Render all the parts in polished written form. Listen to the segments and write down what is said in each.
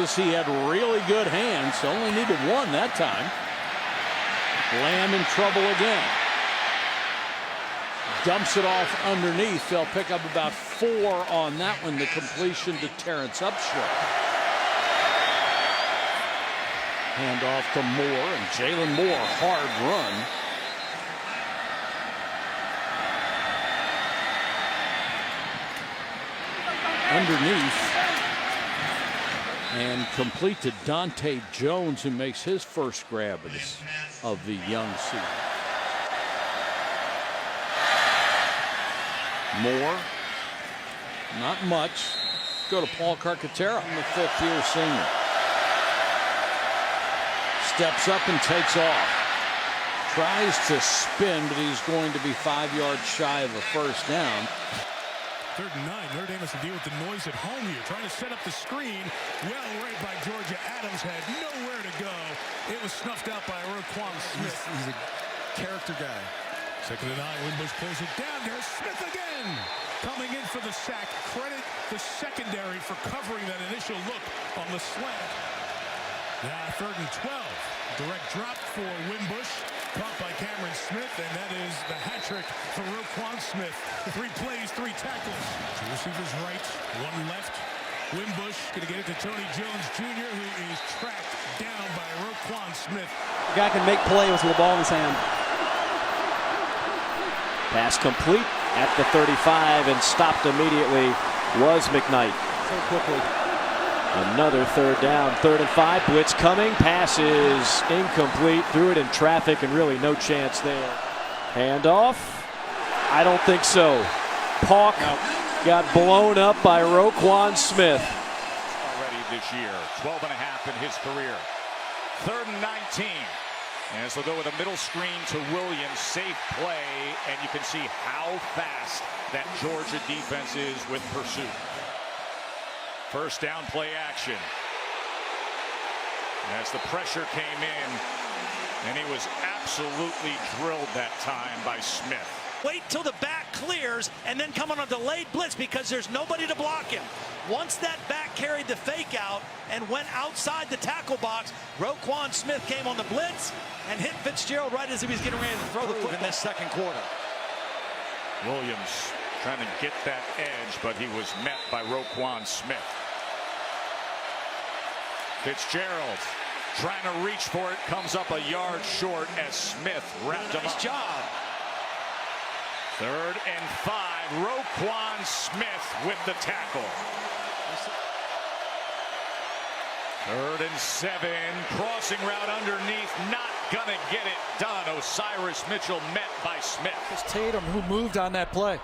us he had really good hands. Only needed one that time. Lamb in trouble again. Dumps it off underneath. They'll pick up about 4 on that one. The completion to Terrence Upshaw. Hand off to Moore, and Jalen Moore, hard run. Underneath. And complete to Dante Jones, who makes his first grab of the young season. Moore, not much. Go to Paul Carcaterra, the 5th-year senior. Steps up and takes off. Tries to spin, but he's going to be 5 yards shy of a first down. 3rd and 9. Notre Dame has to deal with the noise at home here. Trying to set up the screen. Well read by Georgia. Adams had nowhere to go. It was snuffed out by Roquan Smith. He's a character guy. 2nd and 9. Wimbush pulls it down. There's Smith again. Coming in for the sack. Credit the secondary for covering that initial look on the slant. Now 3rd and 12. Direct drop for Wimbush. Caught by Cameron Smith, and that is the hat trick for Roquan Smith. 3 plays, 3 tackles. 2 receivers right, 1 left. Wimbush going to get it to Tony Jones Jr., who is tracked down by Roquan Smith. The guy can make play with the ball in his hand. Pass complete at the 35 and stopped immediately was McKnight. So quickly. Another 3rd down, 3rd and 5. Blitz coming. Pass is incomplete. Threw it in traffic and really no chance there. Handoff? I don't think so. Pauk got blown up by Roquan Smith. Already this year, 12.5 in his career. 3rd and 19. As they'll go with a middle screen to Williams. Safe play, and you can see how fast that Georgia defense is with pursuit. First down play action. As the pressure came in, and he was absolutely drilled that time by Smith. Wait till the back clears and then come on a delayed blitz because there's nobody to block him. Once that back carried the fake out and went outside the tackle box, Roquan Smith came on the blitz and hit Fitzgerald right as he was getting ready to throw the foot in this 2nd quarter. Williams trying to get that edge, but he was met by Roquan Smith. Fitzgerald trying to reach for it, comes up a yard short as Smith wrapped him up. Nice job. 3rd and 5. Roquan Smith with the tackle. 3rd and 7. Crossing route underneath. Not gonna get it done. Osiris Mitchell met by Smith. It's Tatum who moved on that play.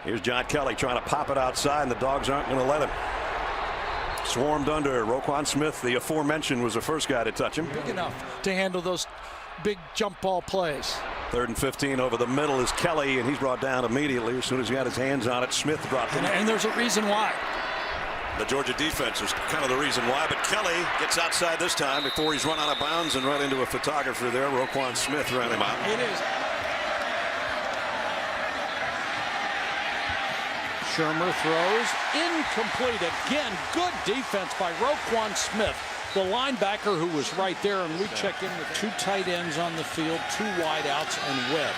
Here's John Kelly trying to pop it outside, and the Dogs aren't going to let him. Swarmed under. Roquan Smith, the aforementioned, was the first guy to touch him. Big enough to handle those big jump ball plays. 3rd and 15 over the middle is Kelly, and he's brought down immediately. As soon as he got his hands on it, Smith dropped him. And there's a reason why. The Georgia defense is kind of the reason why, but Kelly gets outside this time before he's run out of bounds and run into a photographer there. Roquan Smith ran him out. It is. Shermer throws incomplete again. Good defense by Roquan Smith, the linebacker who was right there. And we check in with 2 tight ends on the field, 2 wideouts, and Webb.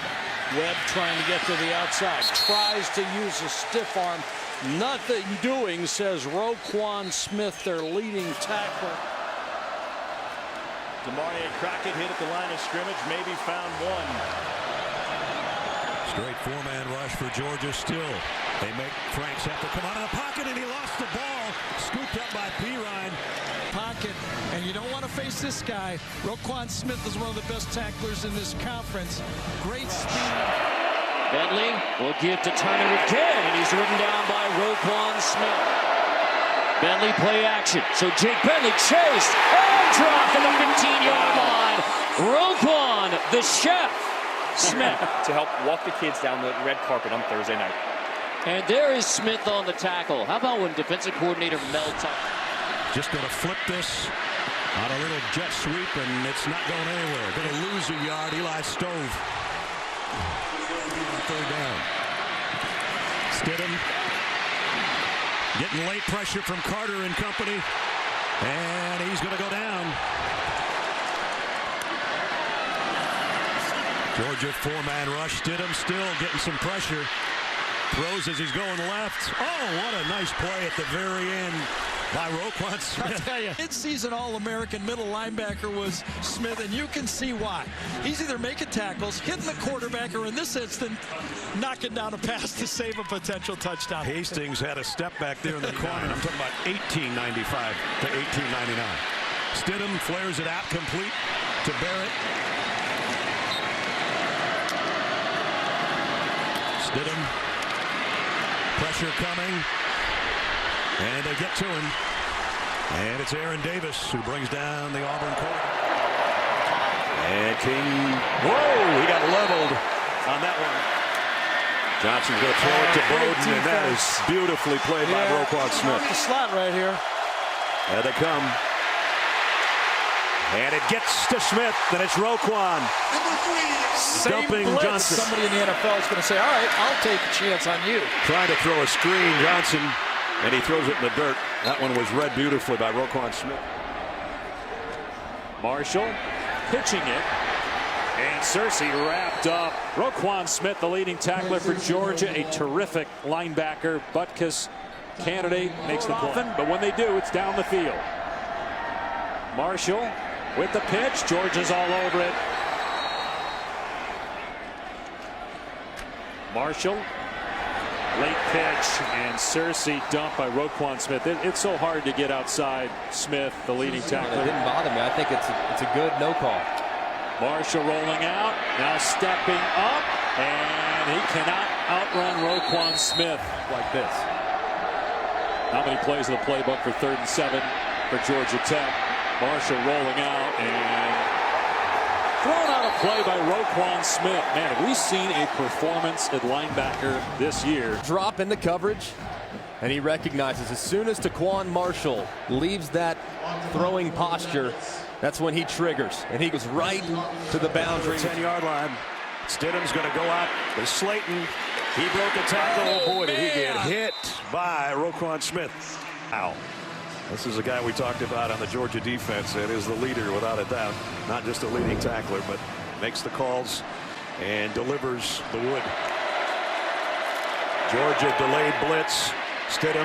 Webb trying to get to the outside, tries to use a stiff arm. Nothing doing, says Roquan Smith, their leading tackler. Demario Crockett hit at the line of scrimmage, maybe found one. Straight 4-man rush for Georgia still. They make Franks have to come out of the pocket, and he lost the ball. Scooped up by Pirine. Pocket, and you don't want to face this guy. Roquan Smith is one of the best tacklers in this conference. Great speed. Bentley will give to Turner again, and he's ridden down by Roquan Smith. Bentley play action. So Jake Bentley chased and dropped at the 15-yard line. Roquan, the chef, Smith. To help walk the kids down the red carpet on Thursday night. And there is Smith on the tackle. How about when defensive coordinator Mel Just going to flip this on a little jet sweep, and it's not going anywhere. Going to lose a yard. Eli Stove. 3rd down. Stidham Getting late pressure from Carter and company. And he's going to go down. Georgia four-man rush. Stidham still getting some pressure. Throws as he's going left. Oh, what a nice play at the very end by Roquan Smith. I tell you, mid-season All-American middle linebacker was Smith, and you can see why. He's either making tackles, hitting the quarterback, or in this instant, knocking down a pass to save a potential touchdown. Hastings had a step back there in the corner. I'm talking about 1895 to 1899. Stidham flares it out complete to Barrett. Stidham, pressure coming, and they get to him. And it's Aaron Davis who brings down the Auburn quarterback. And King, whoa, he got leveled on that one. Johnson's going to throw it to Bowden, and that is beautifully played by Roquan Smith. The slot right here. There they come. And it gets to Smith, and it's Roquan. Dumping Johnson. Somebody in the NFL is going to say, all right, I'll take a chance on you. Trying to throw a screen, Johnson, and he throws it in the dirt. That one was read beautifully by Roquan Smith. Marshall pitching it. And Searcy wrapped up. Roquan Smith, the leading tackler for Georgia, a terrific linebacker. Butkus candidate makes the play. But when they do, it's down the field. Marshall with the pitch. Georgia's all over it. Marshall, late pitch, and Searcy dumped by Roquan Smith. It's so hard to get outside Smith, the leading tackler. It didn't bother me. I think it's a good no call. Marshall rolling out, now stepping up, and he cannot outrun Roquan Smith like this. How many plays in the playbook for 3rd and 7 for Georgia Tech? Marshall rolling out and thrown out of play by Roquan Smith. Man, have we seen a performance at linebacker this year? Drop in the coverage, and he recognizes as soon as Taquan Marshall leaves that throwing posture, that's when he triggers, and he goes right to the boundary. 10-yard line. Stidham's going to go out to Slayton. He broke a tackle. Oh, boy, did he get hit by Roquan Smith. Ow. This is a guy we talked about on the Georgia defense that is the leader without a doubt. Not just a leading tackler, but makes the calls and delivers the wood. Georgia delayed blitz. Stidham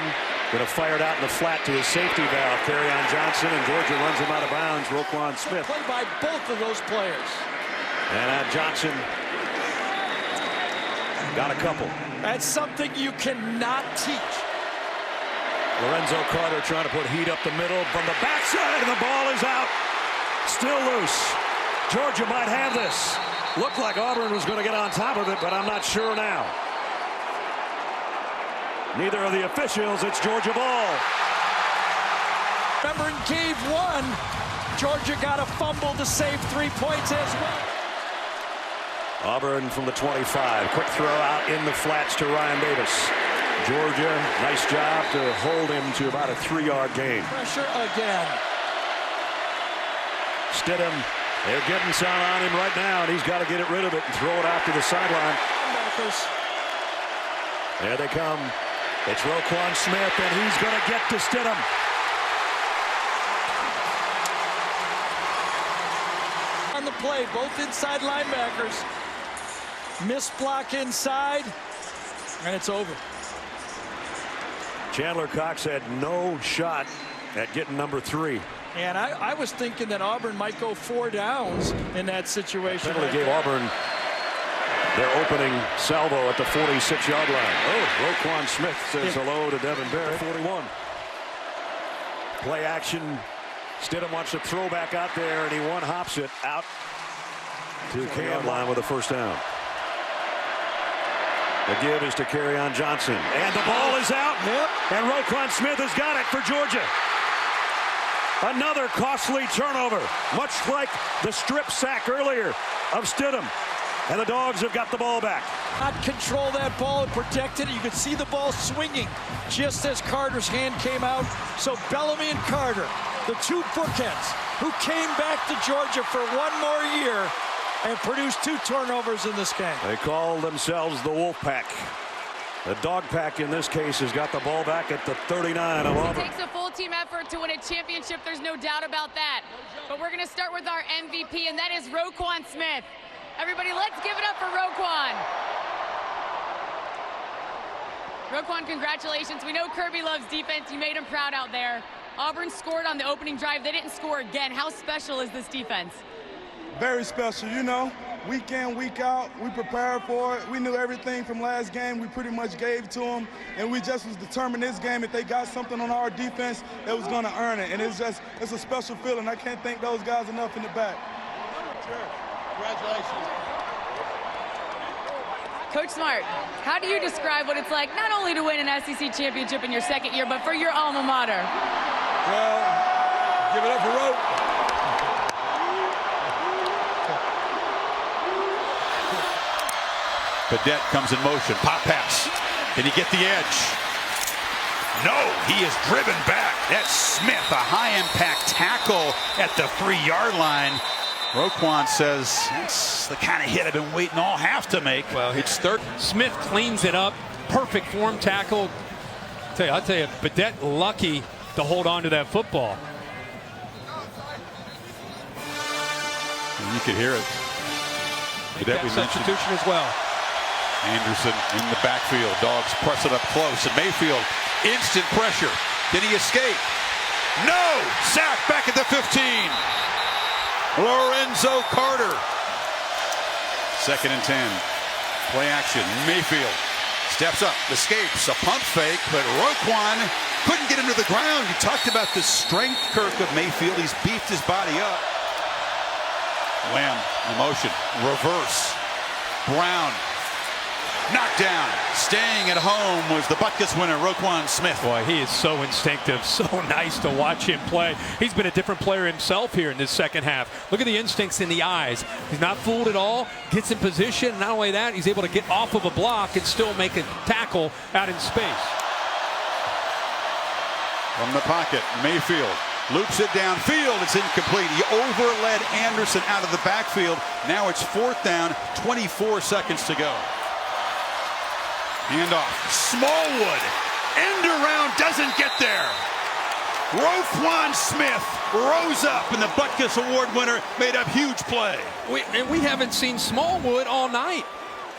going to fire it out in the flat to his safety valve. Carry on Johnson, and Georgia runs him out of bounds. Roquan Smith. Play by both of those players. And Johnson got a couple. That's something you cannot teach. Lorenzo Carter trying to put heat up the middle from the backside, and the ball is out. Still loose. Georgia might have this. Looked like Auburn was going to get on top of it, but I'm not sure now. Neither of the officials. It's Georgia ball. Remember in Game 1, Georgia got a fumble to save 3 points as well. Auburn from the 25. Quick throw out in the flats to Ryan Davis. Georgia, nice job to hold him to about a 3-yard gain. Pressure again. Stidham, they're getting some on him right now, and he's got to get rid of it and throw it out to the sideline. There they come. It's Roquan Smith, and he's going to get to Stidham. On the play, both inside linebackers. Miss block inside, and it's over. Chandler Cox had no shot at getting number 3. And I was thinking that Auburn might go 4 downs in that situation. Penalty gave Auburn their opening salvo at the 46-yard line. Oh, Roquan Smith says hello to Devin Barrett. 41. Play action. Stidham wants to throw back out there, and he one-hops it out to the can line with a first down. The give is to carry on Johnson. And the ball is out. And Roquan Smith has got it for Georgia. Another costly turnover, much like the strip sack earlier of Stidham. And the Dogs have got the ball back. Not control that ball and protect it. You could see the ball swinging just as Carter's hand came out. So Bellamy and Carter, the 2 bookends who came back to Georgia for 1 more year and produced 2 turnovers in this game. They call themselves the Wolfpack. The dog pack in this case has got the ball back at the 39 of Auburn. It takes a full team effort to win a championship. There's no doubt about that. But we're going to start with our MVP, and that is Roquan Smith. Everybody, let's give it up for Roquan. Roquan, congratulations. We know Kirby loves defense. You made him proud out there. Auburn scored on the opening drive. They didn't score again. How special is this defense? Very special, you know. Week in, week out, we prepared for it. We knew everything from last game. We pretty much gave to them, and we just was determined this game, if they got something on our defense, they was going to earn it. And it's a special feeling. I can't thank those guys enough in the back. Congratulations. Coach Smart, how do you describe what it's like not only to win an SEC championship in your second year, but for your alma mater? Well, give it up for Roque. Cadet comes in motion. Pop pass. Can he get the edge? No, he is driven back. That's Smith, a high-impact tackle at the 3-yard line. Roquan says, it's the kind of hit I've been waiting all half to make. Well, it's third. Smith cleans it up. Perfect form tackle. I'll tell you, Cadet lucky to hold on to that football. And you could hear it. Cadet was substitution as well. Anderson in the backfield. Dogs press it up close. And Mayfield, instant pressure. Did he escape? No! Sack back at the 15. Lorenzo Carter. 2nd and 10. Play action. Mayfield steps up, escapes, a pump fake, but Roquan couldn't get him to the ground. You talked about the strength, Kirk, of Mayfield. He's beefed his body up. Lamb in motion. Reverse. Brown. Knocked down. Staying at home was the Butkus winner, Roquan Smith. Boy, he is so instinctive. So nice to watch him play. He's been a different player himself here in this second half. Look at the instincts in the eyes. He's not fooled at all. Gets in position. Not only that, he's able to get off of a block and still make a tackle out in space. From the pocket, Mayfield loops it downfield. It's incomplete. He overled Anderson out of the backfield. Now it's 4th down, 24 seconds to go. Handoff. Smallwood. End around, doesn't get there. Roquan Smith rose up, and the Butkus Award winner made a huge play. We haven't seen Smallwood all night.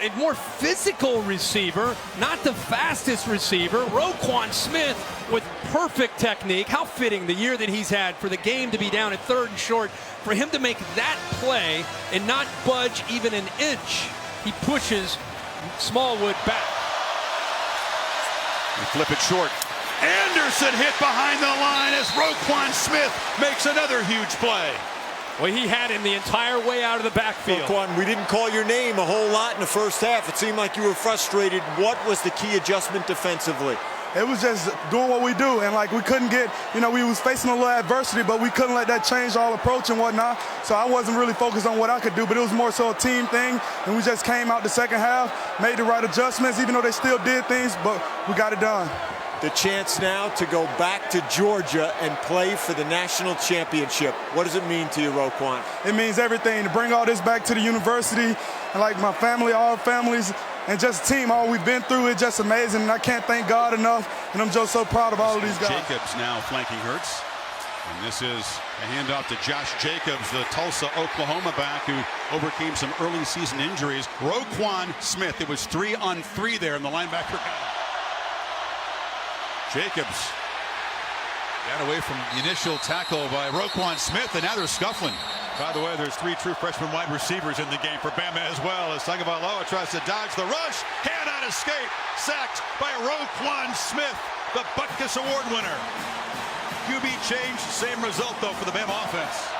A more physical receiver, not the fastest receiver. Roquan Smith with perfect technique. How fitting the year that he's had for the game to be down at 3rd and short. For him to make that play and not budge even an inch, he pushes Smallwood back. They flip it short. Anderson hit behind the line as Roquan Smith makes another huge play. Well, he had him the entire way out of the backfield. Roquan, we didn't call your name a whole lot in the first half. It seemed like you were frustrated. What was the key adjustment defensively? It was just doing what we do, and like we couldn't get, you know, we was facing a little adversity, but we couldn't let that change our approach and whatnot. So I wasn't really focused on what I could do, but it was more so a team thing, and we just came out the second half, made the right adjustments, even though they still did things, but we got it done. The chance now to go back to Georgia and play for the national championship. What does it mean to you, Roquan? It means everything. To bring all this back to the university, and like my family, all families, and just team, all we've been through is just amazing, and I can't thank God enough, and I'm just so proud of all of these guys. Jacobs now flanking Hurts, and this is a handoff to Josh Jacobs, the Tulsa, Oklahoma back who overcame some early season injuries. Roquan Smith, it was 3-on-3 there, and the linebacker Jacobs got away from the initial tackle by Roquan Smith, and now they're scuffling. By the way, there's 3 true freshman wide receivers in the game for Bama as well, as Tagovailoa tries to dodge the rush. Cannot escape. Sacked by Roquan Smith, the Butkus Award winner. QB change, same result though for the Bama offense.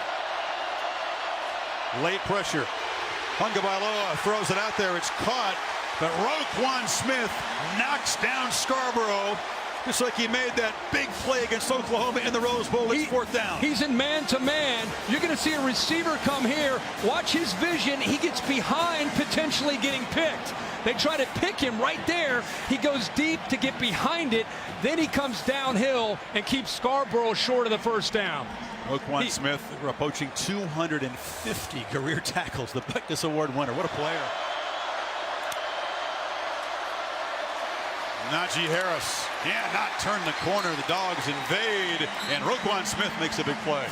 Late pressure. Tagovailoa throws it out there. It's caught, but Roquan Smith knocks down Scarborough. Just like he made that big play against Oklahoma in the Rose Bowl. It's 4th down. He's in man-to-man. You're going to see a receiver come here. Watch his vision. He gets behind, potentially getting picked. They try to pick him right there. He goes deep to get behind it. Then he comes downhill and keeps Scarborough short of the 1st down. Roquan Smith approaching 250 career tackles. The Butkus Award winner. What a player. Najee Harris cannot turn the corner. The Dogs invade, and Roquan Smith makes a big play.